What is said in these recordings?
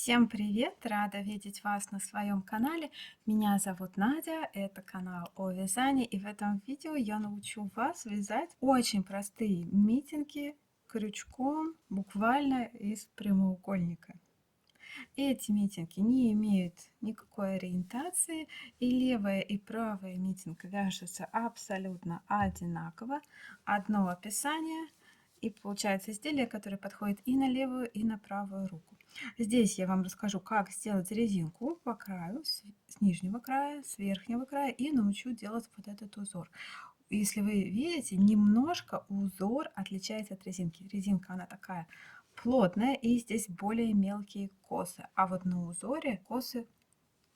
Всем привет! Рада видеть вас на своем канале. Меня зовут Надя, это канал о вязании, и в этом видео я научу вас вязать очень простые митинги крючком, буквально из прямоугольника. Эти митинги не имеют никакой ориентации, и левая и правая митинг вяжутся абсолютно одинаково. Одно описание, и получается изделие, которое подходит и на левую, и на правую руку. Здесь я вам расскажу, как сделать резинку по краю, с нижнего края, с верхнего края, и научу делать вот этот узор. Если вы видите, немножко узор отличается от резинки. Резинка, она такая плотная, и здесь более мелкие косы. А вот на узоре косы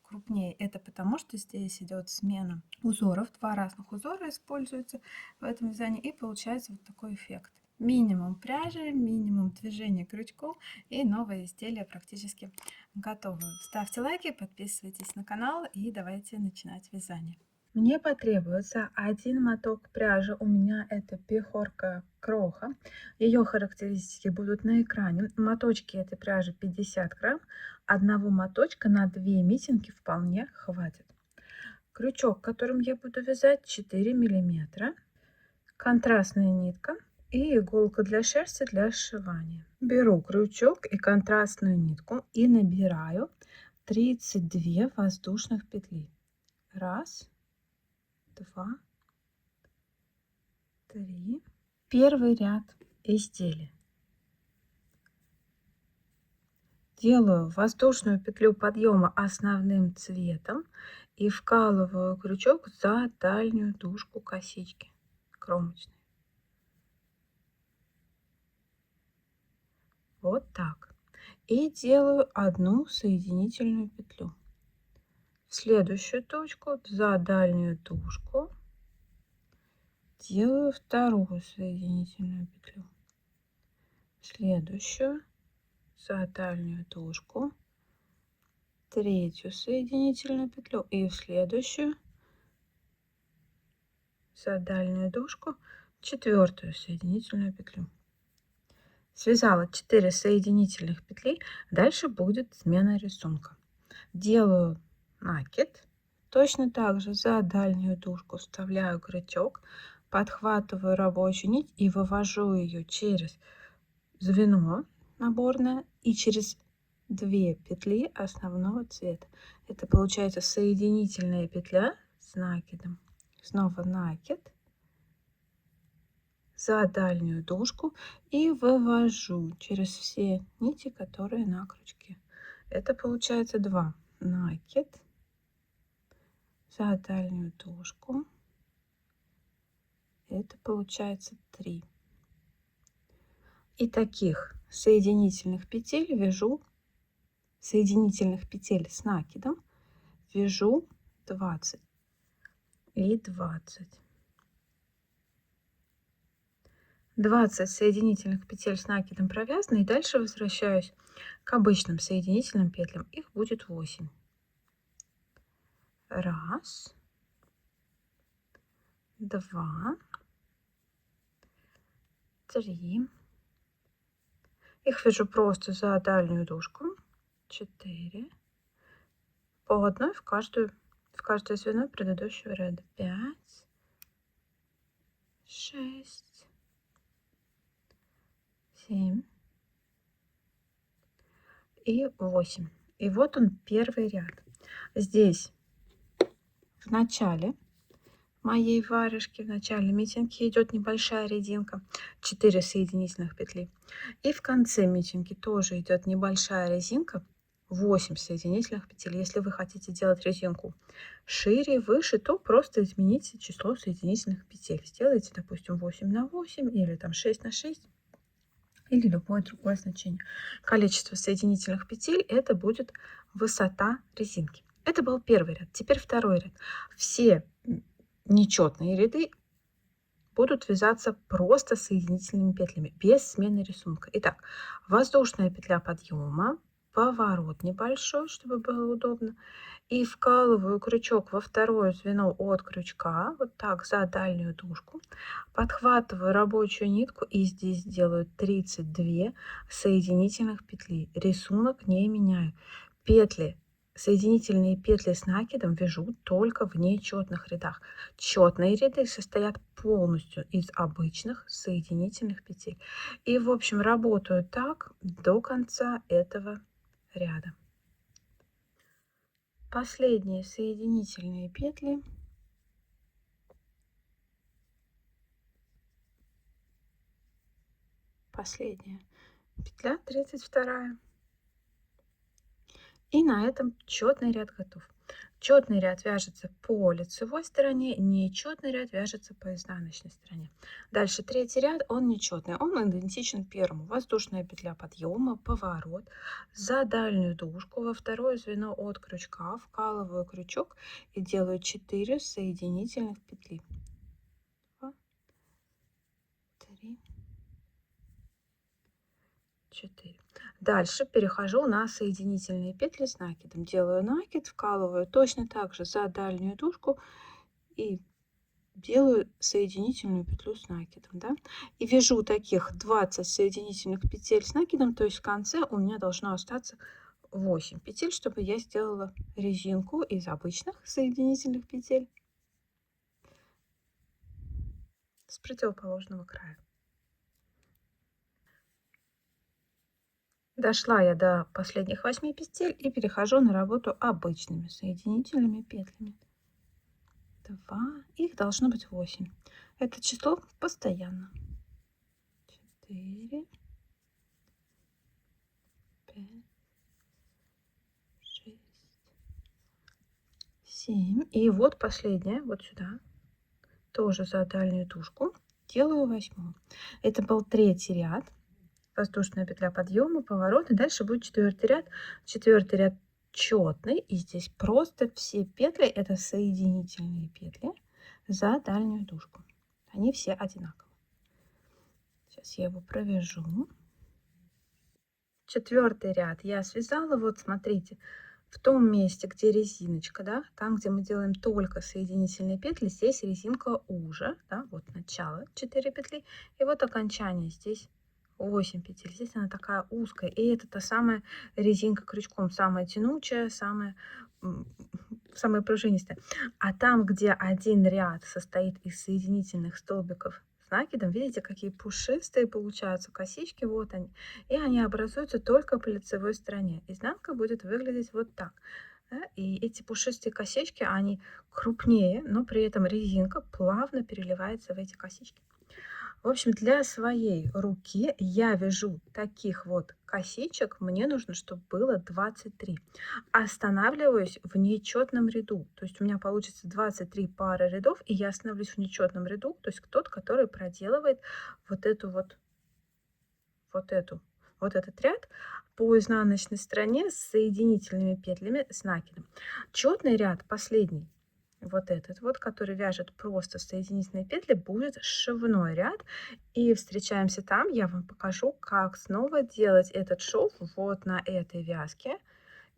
крупнее. Это потому, что здесь идет смена узоров. Два разных узора используются в этом вязании, и получается вот такой эффект. Минимум пряжи, минимум движения крючком, и новое изделие практически готово. Ставьте лайки, подписывайтесь на канал, и давайте начинать вязание. Мне потребуется один моток пряжи. У меня это пехорка кроха. Ее характеристики будут на экране. Моточки этой пряжи 50 грамм. Одного моточка на 2 митинги вполне хватит. Крючок, которым я буду вязать, 4 миллиметра. Контрастная нитка и иголка для шерсти для сшивания. Беру крючок и контрастную нитку и набираю 32 воздушных петли. Раз, два, три. Первый ряд изделия. Делаю воздушную петлю подъема основным цветом и вкалываю крючок за дальнюю дужку косички кромочной. Вот так. И делаю одну соединительную петлю. В следующую точку за дальнюю дужку делаю вторую соединительную петлю. В следующую за дальнюю дужку третью соединительную петлю, и в следующую за дальнюю дужку четвертую соединительную петлю. Связала 4 соединительных петли. Дальше будет смена рисунка. Делаю накид. Точно так же за дальнюю дужку вставляю крючок, подхватываю рабочую нить и вывожу ее через звено наборное и через 2 петли основного цвета. Это получается соединительная петля с накидом. Снова накид за дальнюю дужку и вывожу через все нити, которые на крючке. Это получается 2 накид за дальнюю дужку. Это получается 3. И таких соединительных петель вяжу, соединительных петель с накидом вяжу 20 и 20. 20 соединительных петель с накидом провязаны, и дальше возвращаюсь к обычным соединительным петлям. Их будет 8. Раз, два, три. Их вяжу просто за дальнюю дужку. 4. По одной в каждое звено предыдущего ряда. 5, 6, 7 и 8. И вот он, первый ряд. Здесь в начале моей варежки, в начале митинги идет небольшая резинка, 4 соединительных петли. И в конце митинги тоже идет небольшая резинка, 8 соединительных петель. Если вы хотите делать резинку шире, выше, то просто измените число соединительных петель. Сделайте, допустим, 8 на 8 или там 6 на 6 или любое другое значение. Количество соединительных петель — это будет высота резинки. Это был первый ряд. Теперь второй ряд. Все нечетные ряды будут вязаться просто соединительными петлями, без смены рисунка. Итак, воздушная петля подъема, поворот небольшой, чтобы было удобно, и вкалываю крючок во второе звено от крючка, вот так за дальнюю дужку, подхватываю рабочую нитку и здесь делаю 32 соединительных петли. Рисунок не меняю. Петли, соединительные петли с накидом вяжу только в нечетных рядах. Четные ряды состоят полностью из обычных соединительных петель. И в общем работаю так до конца этого ряда. Последние соединительные петли. Последняя петля, 32. И на этом четный ряд готов. Четный ряд вяжется по лицевой стороне, нечетный ряд вяжется по изнаночной стороне. Дальше третий ряд, он нечетный, он идентичен первому. Воздушная петля подъема, поворот, за дальнюю дужку во второе звено от крючка вкалываю крючок и делаю 4 соединительных петли. 2, 3, 4. Дальше перехожу на соединительные петли с накидом. Делаю накид, вкалываю точно так же за дальнюю дужку и делаю соединительную петлю с накидом, да? И вяжу таких 20 соединительных петель с накидом, то есть в конце у меня должно остаться 8 петель, чтобы я сделала резинку из обычных соединительных петель с противоположного края. Дошла я до последних 8 петель и перехожу на работу обычными соединительными петлями. 2, их должно быть 8. Это число постоянно. 4, 5, 6, 7. И вот последняя, вот сюда, тоже за дальнюю дужку, делаю 8. Это был третий ряд. Воздушная петля подъема, поворот, и дальше будет четвертый ряд. Четвертый ряд четный, и здесь просто все петли это соединительные петли за дальнюю дужку. Они все одинаковые. Сейчас я его провяжу. Четвертый ряд я связала, вот смотрите, в том месте, где резиночка, да, там, где мы делаем только соединительные петли, здесь резинка уже, да, вот начало 4 петли, и вот окончание здесь 8 петель. Здесь она такая узкая, и это та самая резинка крючком, самая тянучая, самая пружинистая. А там, где один ряд состоит из соединительных столбиков с накидом, видите, какие пушистые получаются косички, вот они, и они образуются только по лицевой стороне. Изнанка будет выглядеть вот так, да? И эти пушистые косички, они крупнее, но при этом резинка плавно переливается в эти косички. В общем, для своей руки я вяжу таких вот косичек, мне нужно, чтобы было 23. Останавливаюсь в нечетном ряду, то есть у меня получится 23 пары рядов, и я остановлюсь в нечетном ряду, то есть тот, который проделывает вот этот ряд по изнаночной стороне с соединительными петлями с накидом. Четный ряд, последний, вот этот вот, который вяжет просто соединительные петли, будет сшивной ряд. И встречаемся там, я вам покажу, как снова делать этот шов вот на этой вязке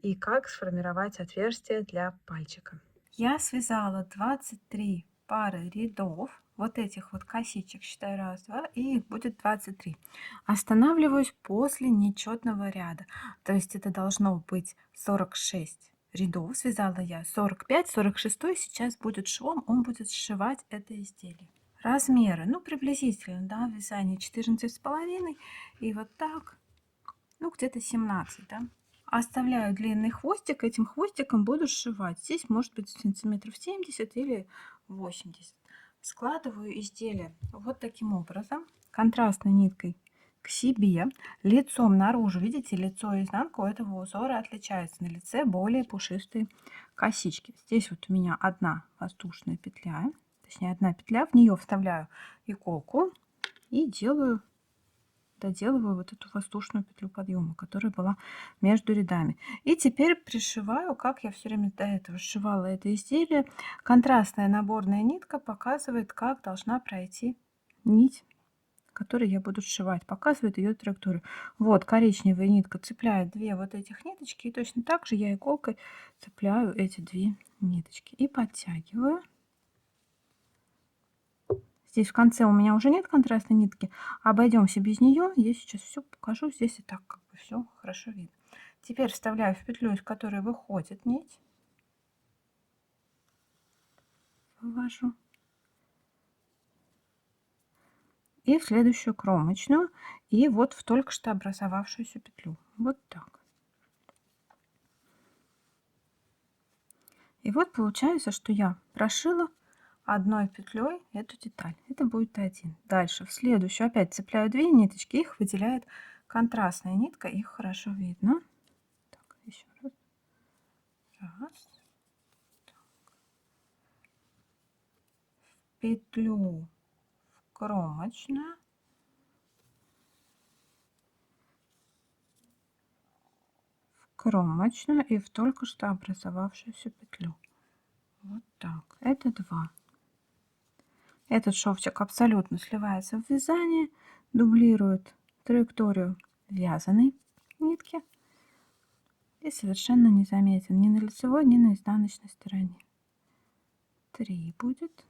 и как сформировать отверстие для пальчика. Я связала 23 пары рядов вот этих вот косичек, считаю, раз, два, и их будет 23. Останавливаюсь после нечетного ряда, то есть это должно быть 46 рядов. Связала я 45, 46 сейчас будет швом, он будет сшивать это изделие. Размеры, ну приблизительно, да, вязание 14,5 и вот так, ну где-то 17, да. Оставляю длинный хвостик, этим хвостиком буду сшивать. Здесь может быть сантиметров 70 или 80. Складываю изделие вот таким образом, контрастной ниткой к себе, лицом наружу. Видите, лицо и изнанка у этого узора отличается. На лице более пушистые косички. Здесь вот у меня одна воздушная петля, точнее одна петля, в нее вставляю иголку и доделываю вот эту воздушную петлю подъема, которая была между рядами. И теперь пришиваю, как я все время до этого сшивала это изделие. Контрастная наборная нитка показывает, как должна пройти нить которой я буду сшивать. Показывает ее траекторию. Вот коричневая нитка цепляет две вот этих ниточки. И точно так же я иголкой цепляю эти две ниточки. И подтягиваю. Здесь в конце у меня уже нет контрастной нитки. Обойдемся без нее. Я сейчас все покажу. Здесь и так как бы все хорошо видно. Теперь вставляю в петлю, из которой выходит нить. Вывожу. И в следующую кромочную, и вот в только что образовавшуюся петлю. Вот так. И вот получается, что я прошила одной петлей эту деталь. Это будет один. Дальше в следующую опять цепляю две ниточки, их выделяет контрастная нитка, их хорошо видно. Так, еще раз. Раз. В петлю в кромочную. Кромочную и в только что образовавшуюся петлю. Вот так. Это 2. Этот шовчик абсолютно сливается в вязание, дублирует траекторию вязаной нитки и совершенно незаметен ни на лицевой, ни на изнаночной стороне. 3 будет.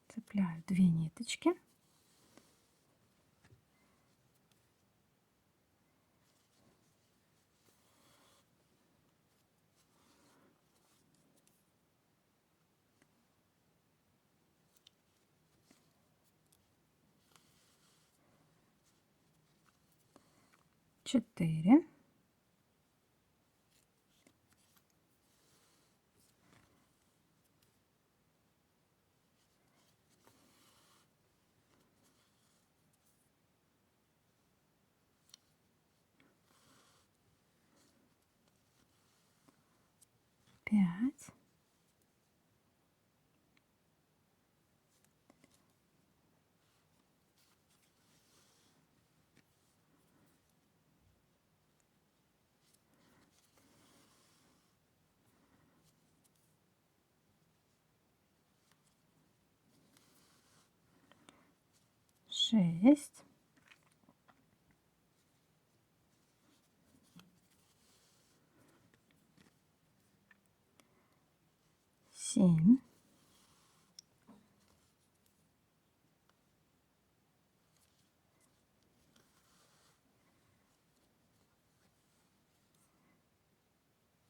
Цепляю 2 ниточки. Четыре. Пять. Шесть. 7.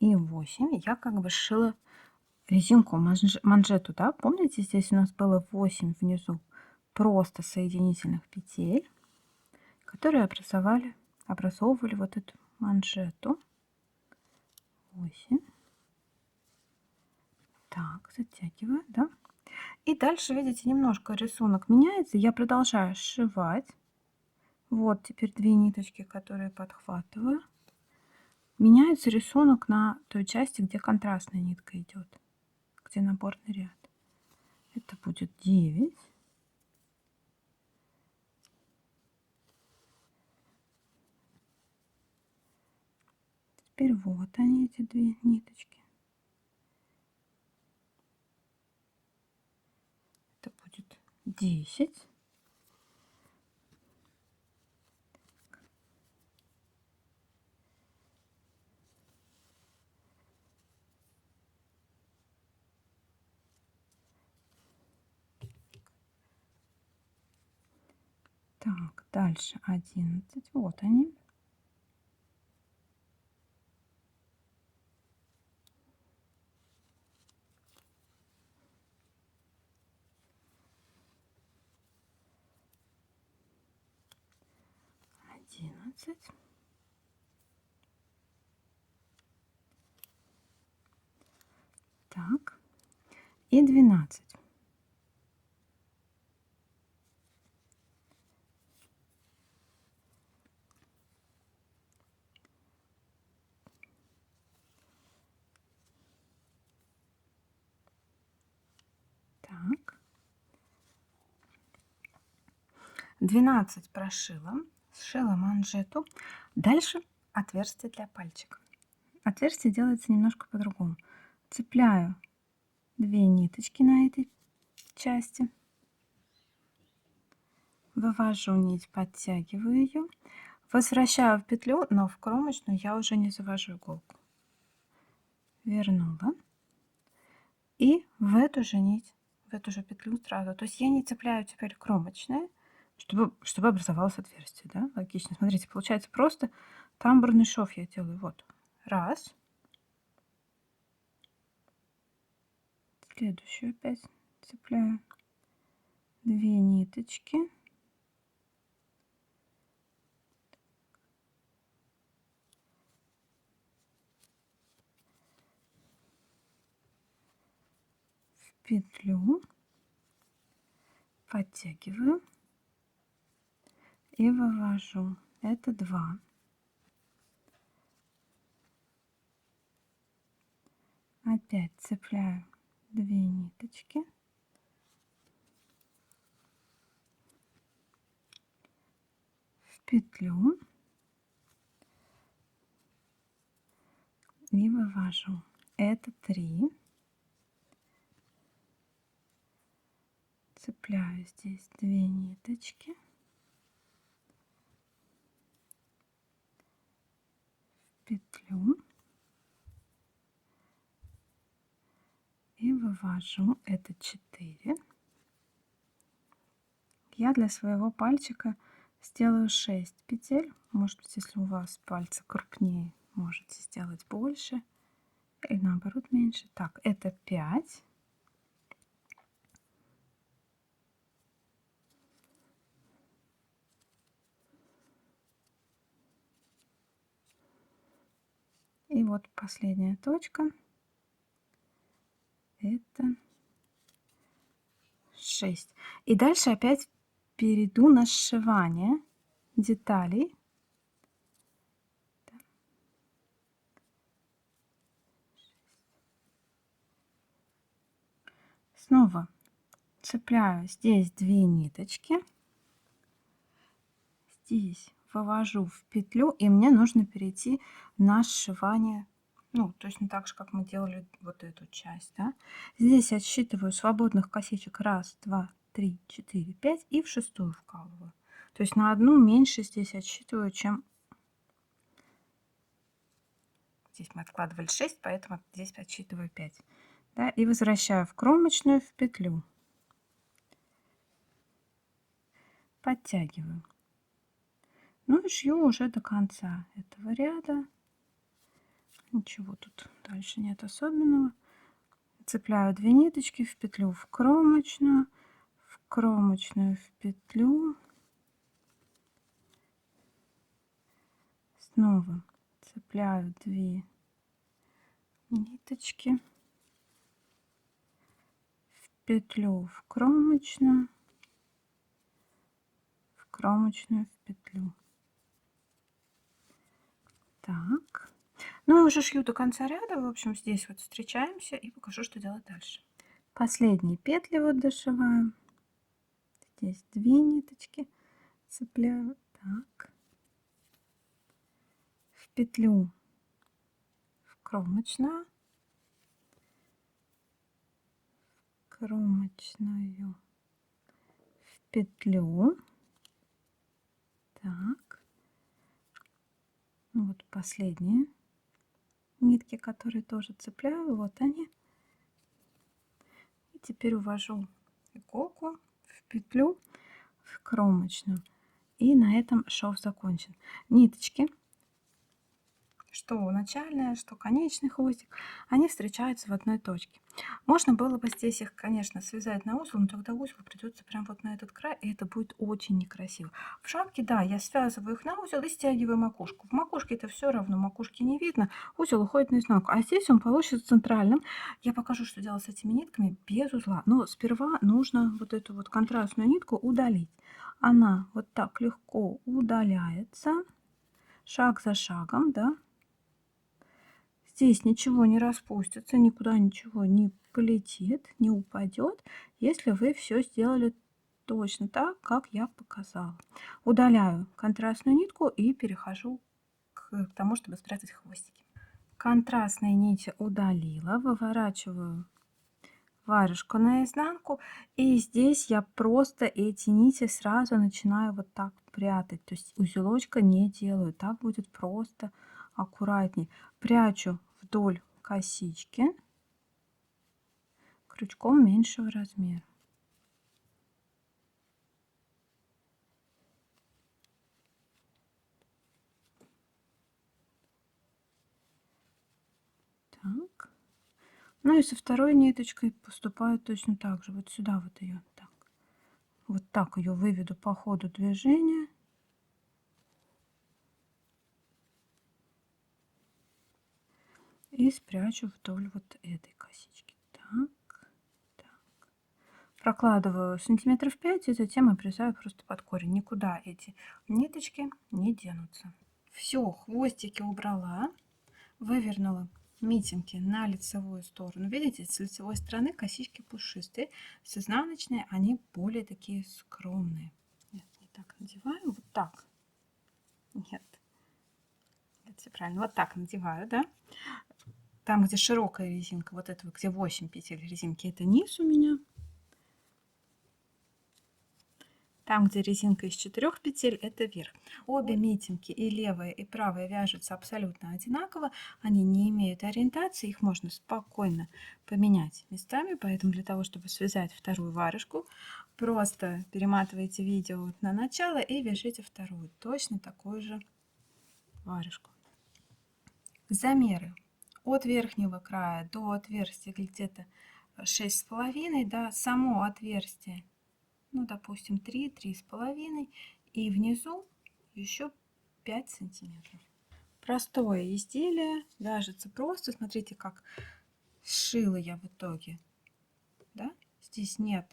8. Я как бы сшила резинку манжету, да? Помните, здесь у нас было 8 внизу просто соединительных петель, которые образовывали вот эту манжету. 8. Так, затягиваю, да? И дальше, видите, немножко рисунок меняется. Я продолжаю сшивать. Вот теперь 2 ниточки, которые подхватываю. Меняется рисунок на той части, где контрастная нитка идет, где наборный ряд. Это будет 9. Теперь вот они, эти 2 ниточки. Это будет 10. Так, дальше 11. Вот они. Так, и 12. Так. 12 прошила, сшила манжету. Дальше отверстие для пальчика. Отверстие делается немножко по-другому. Цепляю 2 ниточки на этой части, вывожу нить, подтягиваю ее, возвращаю в петлю, но в кромочную я уже не завожу иголку. Вернула. И в эту же нить, в эту же петлю сразу. То есть я не цепляю теперь кромочное, чтобы образовалось отверстие, да? Логично. Смотрите, получается просто тамбурный шов я делаю. Вот. Раз. Следующую опять цепляю 2 ниточки. В петлю. Подтягиваю. И вывожу. Это 2. Опять цепляю 2 ниточки. В петлю. И вывожу. Это 3. Цепляю здесь 2 ниточки. В петлю. И вывожу. Это 4. Я для своего пальчика сделаю 6 петель. Может быть, если у вас пальцы крупнее, можете сделать больше. Или наоборот меньше. Так, это 5. И вот последняя точка. Это 6. И дальше опять перейду на сшивание деталей. Снова цепляю здесь 2 ниточки. Здесь вывожу в петлю, и мне нужно перейти на сшивание, ну, точно так же, как мы делали вот эту часть, да. Здесь отсчитываю свободных косичек 1, 2, 3, 4, 5 и в 6-ю вкалываю. То есть на одну меньше здесь отсчитываю, чем здесь мы откладывали 6, поэтому здесь отсчитываю 5. Да, и возвращаю в кромочную, в петлю. Подтягиваю. Ну и шью уже до конца этого ряда. Ничего тут дальше нет особенного. Цепляю 2 ниточки в петлю, в кромочную в петлю. Снова цепляю 2 ниточки в петлю, в кромочную в петлю. Так. Ну и уже шью до конца ряда. В общем, здесь вот встречаемся и покажу, что делать дальше. Последние петли вот дошиваем. Здесь 2 ниточки цепляю. Так. В петлю, в кромочную в петлю. Так. Ну вот последние нитки, которые тоже цепляю, вот они. И теперь увожу иголку в петлю, в кромочную. И на этом шов закончен. Ниточки, что начальная, что конечный хвостик, они встречаются в одной точке. Можно было бы здесь их, конечно, связать на узел, но тогда узел придется прям вот на этот край, и это будет очень некрасиво. В шапке, да, я связываю их на узел и стягиваю макушку. В макушке это все равно, макушки не видно, узел уходит наизнанку, а здесь он получится центральным. Я покажу, что делать с этими нитками без узла, но сперва нужно вот эту вот контрастную нитку удалить. Она вот так легко удаляется, шаг за шагом, да. Здесь ничего не распустится, никуда ничего не полетит, не упадет, если вы все сделали точно так, как я показала. Удаляю контрастную нитку и перехожу к тому, чтобы спрятать хвостики. Контрастные нити удалила, выворачиваю варежку наизнанку, и здесь я просто эти нити сразу начинаю вот так прятать, то есть узелочка не делаю, так будет просто аккуратней. Прячу вдоль косички крючком меньшего размера. Так. Ну и со второй ниточкой поступаю точно так же. Вот сюда вот ее так. Вот так ее выведу по ходу движения. И спрячу вдоль вот этой косички. Так, так. Прокладываю сантиметров 5 и затем обрезаю просто под корень. Никуда эти ниточки не денутся. Все, хвостики убрала, вывернула митинги на лицевую сторону. Видите, с лицевой стороны косички пушистые, с изнаночной они более такие скромные. Нет, не так надеваю, вот так. Нет, это все правильно. Вот так надеваю, да. Там, где широкая резинка, вот это, где 8 петель резинки, это низ у меня. Там, где резинка из 4 петель, это верх. Обе митинги, и левая, и правая, вяжутся абсолютно одинаково. Они не имеют ориентации, их можно спокойно поменять местами. Поэтому для того, чтобы связать вторую варежку, просто перематывайте видео на начало и вяжите вторую, точно такую же варежку. Замеры от верхнего края до отверстия где-то 6,5, да, само отверстие, ну, допустим, 3-3,5, и внизу еще 5 сантиметров. Простое изделие, вяжется просто. Смотрите, как сшила я в итоге, да? Здесь нет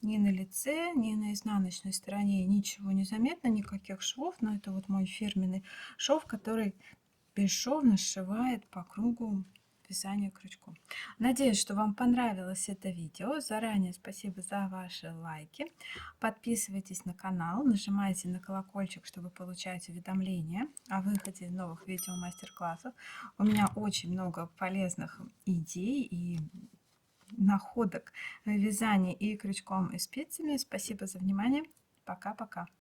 ни на лице, ни на изнаночной стороне ничего не заметно, никаких швов, но это вот мой фирменный шов, который бесшовно сшивает по кругу вязания крючком. Надеюсь, что вам понравилось это видео. Заранее спасибо за ваши лайки. Подписывайтесь на канал, нажимайте на колокольчик, чтобы получать уведомления о выходе новых видео мастер-классов. У меня очень много полезных идей и находок в вязании и крючком и спицами. Спасибо за внимание. Пока-пока.